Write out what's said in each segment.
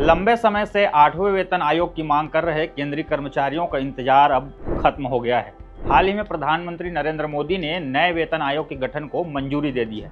लंबे समय से 8वें वेतन आयोग की मांग कर रहे केंद्रीय कर्मचारियों का इंतजार अब खत्म हो गया है। हाल ही में प्रधानमंत्री नरेंद्र मोदी ने नए वेतन आयोग के गठन को मंजूरी दे दी है।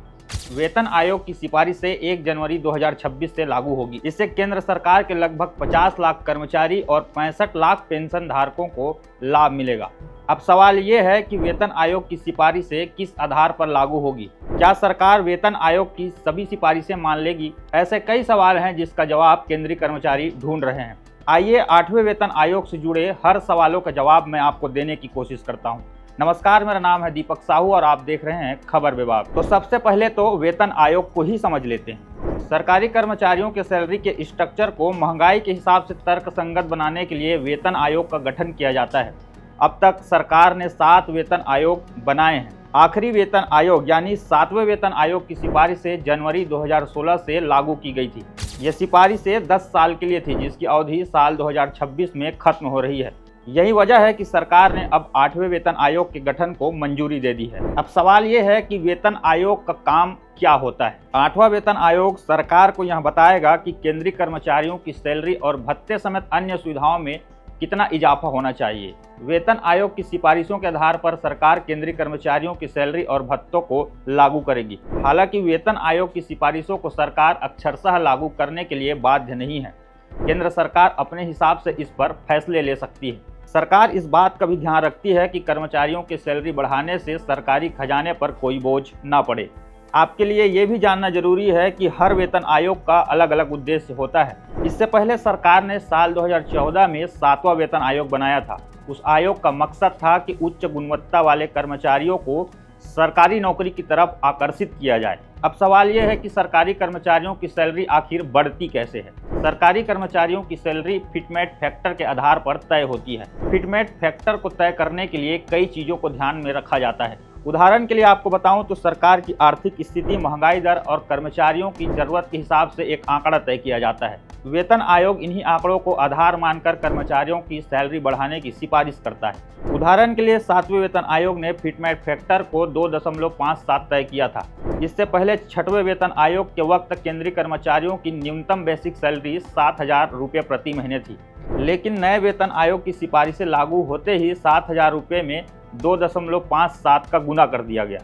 वेतन आयोग की सिफारिश से 1 जनवरी 2026 से लागू होगी। इससे केंद्र सरकार के लगभग 50 लाख कर्मचारी और 65 लाख पेंशन धारकों को लाभ मिलेगा। अब सवाल ये है कि वेतन आयोग की सिफारिशें किस आधार पर लागू होगी। क्या सरकार वेतन आयोग की सभी सिफारिशें मान लेगी? ऐसे कई सवाल हैं जिसका जवाब केंद्रीय कर्मचारी ढूंढ रहे हैं। आइए 8वें वेतन आयोग से जुड़े हर सवालों का जवाब मैं आपको देने की कोशिश करता हूं। नमस्कार, मेरा नाम है दीपक साहू और आप देख रहे हैं खबर विभाग। तो सबसे पहले तो वेतन आयोग को ही समझ लेते हैं। सरकारी कर्मचारियों के सैलरी के स्ट्रक्चर को महंगाई के हिसाब से तर्कसंगत बनाने के लिए वेतन आयोग का गठन किया जाता है। अब तक सरकार ने 7 वेतन आयोग बनाए हैं। आखिरी वेतन आयोग यानी 7वें वेतन आयोग की सिफारिशें जनवरी 2016 से लागू की गई थी। ये सिफारिशें 10 साल के लिए थी, जिसकी अवधि साल 2026 में खत्म हो रही है। यही वजह है कि सरकार ने अब 8वें वेतन आयोग के गठन को मंजूरी दे दी है। अब सवाल ये है कि वेतन आयोग का काम क्या होता है। 8वां वेतन आयोग सरकार को यह बताएगा कि केंद्रीय कर्मचारियों की सैलरी और भत्ते समेत अन्य सुविधाओं में कितना इजाफा होना चाहिए। वेतन आयोग की सिफारिशों के आधार पर सरकार केंद्रीय कर्मचारियों की सैलरी और भत्तों को लागू करेगी। हालांकि वेतन आयोग की सिफारिशों को सरकार अक्षरशः लागू करने के लिए बाध्य नहीं है। केंद्र सरकार अपने हिसाब से इस पर फैसले ले सकती है। सरकार इस बात का भी ध्यान रखती है कि कर्मचारियों की सैलरी बढ़ाने से सरकारी खजाने पर कोई बोझ ना पड़े। आपके लिए ये भी जानना जरूरी है कि हर वेतन आयोग का अलग अलग उद्देश्य होता है। इससे पहले सरकार ने साल 2014 में 7वां वेतन आयोग बनाया था। उस आयोग का मकसद था कि उच्च गुणवत्ता वाले कर्मचारियों को सरकारी नौकरी की तरफ आकर्षित किया जाए। अब सवाल यह है कि सरकारी कर्मचारियों की सैलरी आखिर बढ़ती कैसे है। सरकारी कर्मचारियों की सैलरी फिटमेट फैक्टर के आधार पर तय होती है। फिटमेट फैक्टर को तय करने के लिए कई चीजों को ध्यान में रखा जाता है। उदाहरण के लिए आपको बताऊं तो सरकार की आर्थिक स्थिति, महंगाई दर और कर्मचारियों की जरूरत के हिसाब से एक आंकड़ा तय किया जाता है। वेतन आयोग इन्हीं आंकड़ों को आधार मानकर कर्मचारियों की सैलरी बढ़ाने की सिफारिश करता है। उदाहरण के लिए 7वें वेतन आयोग ने फिटमेट फैक्टर को 2.57 तय किया था। इससे पहले 6वें वेतन आयोग के वक्त केंद्रीय कर्मचारियों की न्यूनतम बेसिक सैलरी 7,000 रुपये प्रति महीने थी। लेकिन नए वेतन आयोग की सिफारिशें लागू होते ही 7,000 रुपये में 2.57 का गुना कर दिया गया।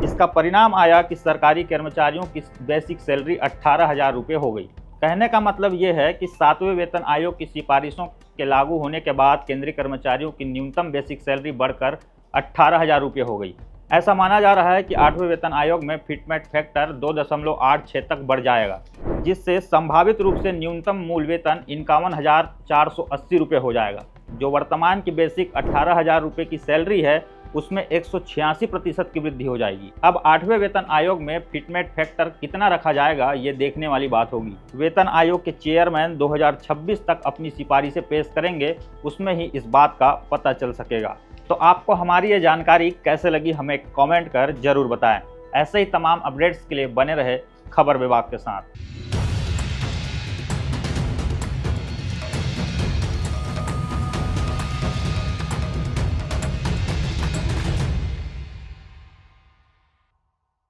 इसका परिणाम आया कि सरकारी कर्मचारियों की बेसिक सैलरी 18,000 रुपये हो गई। कहने का मतलब ये है कि 7वें वेतन आयोग की सिफारिशों के लागू होने के बाद केंद्रीय कर्मचारियों की न्यूनतम बेसिक सैलरी बढ़कर 18,000 रुपये हो गई। ऐसा माना जा रहा है कि 8वें वेतन आयोग में फिटमेट फैक्टर 2.86 तक बढ़ जाएगा, जिससे संभावित रूप से न्यूनतम मूल वेतन 51,480 रुपये हो जाएगा। जो वर्तमान की बेसिक 18,000 रुपये की सैलरी है, उसमें 186% की वृद्धि हो जाएगी। अब 8वें वेतन आयोग में फिटमेट फैक्टर कितना रखा जाएगा, ये देखने वाली बात होगी। वेतन आयोग के चेयरमैन 2026 तक अपनी सिफारिशें पेश करेंगे, उसमें ही इस बात का पता चल सकेगा। तो आपको हमारी ये जानकारी कैसे लगी, हमें कमेंट कर जरूर बताएं। ऐसे ही तमाम अपडेट्स के लिए बने रहे खबर विभाग के साथ।